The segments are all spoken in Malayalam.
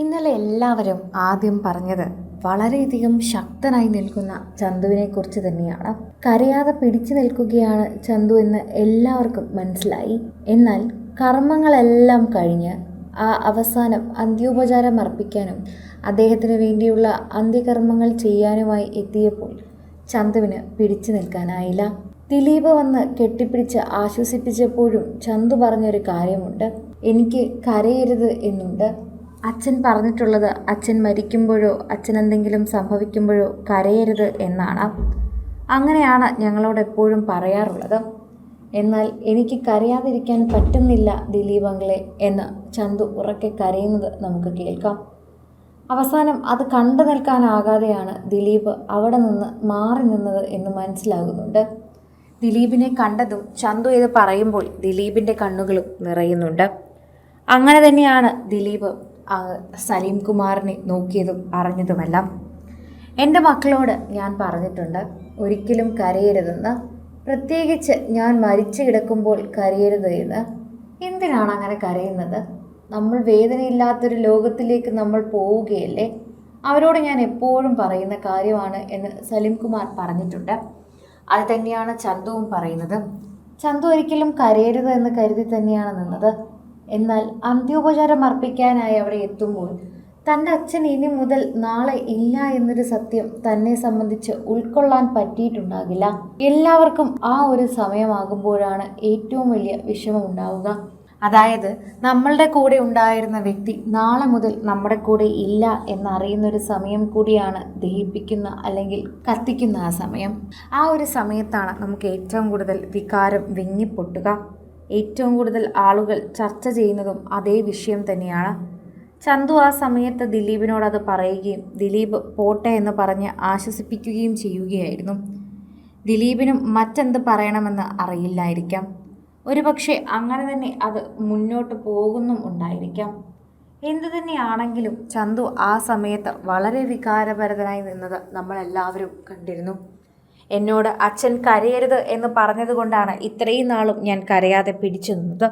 ഇന്നലെ എല്ലാവരും ആദ്യം പറഞ്ഞത് വളരെയധികം ശക്തനായി നിൽക്കുന്ന ചന്തുവിനെക്കുറിച്ച് തന്നെയാണ്. കരയാതെ പിടിച്ചു നിൽക്കുകയാണ് ചന്തു എന്ന് എല്ലാവർക്കും മനസ്സിലായി. എന്നാൽ കർമ്മങ്ങളെല്ലാം കഴിഞ്ഞ് അവസാനം അന്ത്യോപചാരം അർപ്പിക്കാനും അദ്ദേഹത്തിന് വേണ്ടിയുള്ള അന്ത്യകർമ്മങ്ങൾ ചെയ്യാനുമായി എത്തിയപ്പോൾ ചന്തുവിന് പിടിച്ചു നിൽക്കാനായില്ല. ദിലീപ് വന്ന് കെട്ടിപ്പിടിച്ച് ആശ്വസിപ്പിച്ചപ്പോഴും ചന്തു പറഞ്ഞൊരു കാര്യമുണ്ട്, എനിക്ക് കരയരുത് എന്നുണ്ട്. അച്ഛൻ പറഞ്ഞിട്ടുള്ളത് അച്ഛൻ മരിക്കുമ്പോഴോ അച്ഛൻ എന്തെങ്കിലും സംഭവിക്കുമ്പോഴോ കരയരുത് എന്നാണ്. അങ്ങനെയാണ് ഞങ്ങളോട് എപ്പോഴും പറയാറുള്ളത്. എന്നാൽ എനിക്ക് കരയാതിരിക്കാൻ പറ്റുന്നില്ല ദിലീപ് അങ്കിളെ എന്ന് ചന്തു ഉറക്കെ കരയുന്നത് നമുക്ക് കേൾക്കാം. അവസാനം അത് കണ്ടു നിൽക്കാനാകാതെയാണ് ദിലീപ് അവിടെ നിന്ന് മാറി നിന്നത് എന്ന് മനസ്സിലാകുന്നുണ്ട്. ദിലീപിനെ കണ്ടതും ചന്തു ഇത് പറയുമ്പോൾ ദിലീപിൻ്റെ കണ്ണുകളും നിറയുന്നുണ്ട്. അങ്ങനെ തന്നെയാണ് ദിലീപ് സലീം കുമാറിനെ നോക്കിയതും അറിഞ്ഞതുമെല്ലാം. എൻ്റെ മക്കളോട് ഞാൻ പറഞ്ഞിട്ടുണ്ട് ഒരിക്കലും കരയരുതെന്ന്, പ്രത്യേകിച്ച് ഞാൻ മരിച്ചു കിടക്കുമ്പോൾ കരയരുത് എന്ന്. എന്തിനാണ് അങ്ങനെ കരയുന്നത്? നമ്മൾ വേദനയില്ലാത്തൊരു ലോകത്തിലേക്ക് നമ്മൾ പോവുകയല്ലേ. അവരോട് ഞാൻ എപ്പോഴും പറയുന്ന കാര്യമാണ് എന്ന് സലീം കുമാർ പറഞ്ഞിട്ടുണ്ട്. അത് തന്നെയാണ് ചന്തുവും പറയുന്നത്. ചന്തു ഒരിക്കലും കരയരുത് എന്ന് കരുതി തന്നെയാണ് നിന്നത്. എന്നാൽ അന്ത്യോപചാരം അർപ്പിക്കാനായി അവിടെ എത്തുമ്പോൾ തൻ്റെ അച്ഛൻ ഇനി മുതൽ നാളെ ഇല്ല എന്നൊരു സത്യം തന്നെ സംബന്ധിച്ച് ഉൾക്കൊള്ളാൻ പറ്റിയിട്ടുണ്ടാകില്ല. എല്ലാവർക്കും ആ ഒരു സമയമാകുമ്പോഴാണ് ഏറ്റവും വലിയ വിഷമമുണ്ടാവുക. അതായത് നമ്മളുടെ കൂടെ ഉണ്ടായിരുന്ന വ്യക്തി നാളെ മുതൽ നമ്മുടെ കൂടെ ഇല്ല എന്നറിയുന്നൊരു സമയം കൂടിയാണ് ദഹിപ്പിക്കുന്ന അല്ലെങ്കിൽ കത്തിക്കുന്ന ആ സമയം. ആ ഒരു സമയത്താണ് നമുക്ക് ഏറ്റവും കൂടുതൽ വികാരം വിങ്ങിപ്പൊട്ടുക. ഏറ്റവും കൂടുതൽ ആളുകൾ ചർച്ച ചെയ്യുന്നതും അതേ വിഷയം തന്നെയാണ്. ചന്തു ആ സമയത്ത് ദിലീപിനോട് അത് പറയുകയും ദിലീപ് പോട്ടെ എന്ന് പറഞ്ഞ് ആശ്വസിപ്പിക്കുകയും ചെയ്യുകയായിരുന്നു. ദിലീപിനും മറ്റെന്ത് പറയണമെന്ന് അറിയില്ലായിരിക്കാം. ഒരുപക്ഷെ അങ്ങനെ തന്നെ അത് മുന്നോട്ട് പോകുന്നും ഉണ്ടായിരിക്കാം. എന്തു തന്നെയാണെങ്കിലും ചന്തു ആ സമയത്ത് വളരെ വികാരഭരിതനായി നിന്നത് നമ്മളെല്ലാവരും കണ്ടിരുന്നു. എന്നോട് അച്ഛൻ കരയരുത് എന്ന് പറഞ്ഞതുകൊണ്ടാണ് ഇത്രയും നാളും ഞാൻ കരയാതെ പിടിച്ചു നിന്നത്.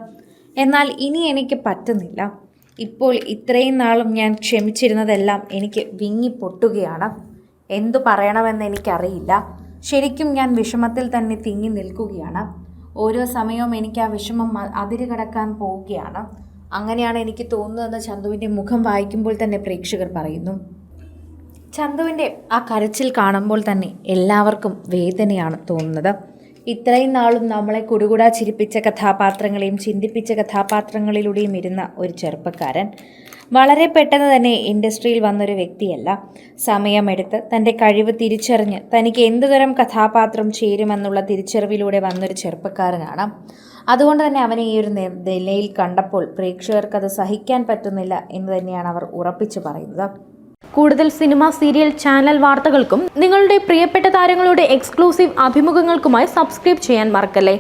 എന്നാൽ ഇനി എനിക്ക് പറ്റുന്നില്ല. ഇപ്പോൾ ഇത്രയും നാളും ഞാൻ ക്ഷമിച്ചിരുന്നതെല്ലാം എനിക്ക് വിങ്ങിപ്പൊട്ടുകയാണ്. എന്തു പറയണമെന്ന് എനിക്കറിയില്ല. ശരിക്കും ഞാൻ വിഷമത്തിൽ തന്നെ തിങ്ങി നിൽക്കുകയാണ്. ഓരോ സമയവും എനിക്ക് ആ വിഷമം അതിര് കടക്കാൻ പോവുകയാണ്. അങ്ങനെയാണ് എനിക്ക് തോന്നുന്നതെന്ന് ചന്തുവിൻ്റെ മുഖം വായിക്കുമ്പോൾ തന്നെ പ്രേക്ഷകർ പറയുന്നു. ചന്തുവിൻ്റെ ആ കരച്ചിൽ കാണുമ്പോൾ തന്നെ എല്ലാവർക്കും വേദനയാണ് തോന്നുന്നത്. ഇത്രയും നാളും നമ്മളെ കുടുകുടാ ചിരിപ്പിച്ച കഥാപാത്രങ്ങളെയും ചിന്തിപ്പിച്ച കഥാപാത്രങ്ങളിലൂടെയും ഇരുന്ന ഒരു ചെറുപ്പക്കാരൻ വളരെ പെട്ടെന്ന് തന്നെ ഇൻഡസ്ട്രിയിൽ വന്നൊരു വ്യക്തിയല്ല. സമയമെടുത്ത് തൻ്റെ കഴിവ് തിരിച്ചറിഞ്ഞ് തനിക്ക് എന്തുതരം കഥാപാത്രം ചേരുമെന്നുള്ള തിരിച്ചറിവിലൂടെ വന്നൊരു ചെറുപ്പക്കാരനാണ്. അതുകൊണ്ട് തന്നെ അവനെ ഈ ഒരു നിലയിൽ കണ്ടപ്പോൾ പ്രേക്ഷകർക്കത് സഹിക്കാൻ പറ്റുന്നില്ല എന്ന് തന്നെയാണ് അവർ ഉറപ്പിച്ചു പറയുന്നത്. കൂടുതൽ സിനിമ, സീരിയൽ, ചാനൽ വാർത്തകൾക്കും നിങ്ങളുടെ പ്രിയപ്പെട്ട താരങ്ങളുടെ എക്സ്ക്ലൂസീവ് അഭിമുഖങ്ങൾക്കുമായി സബ്സ്ക്രൈബ് ചെയ്യാൻ മറക്കല്ലേ.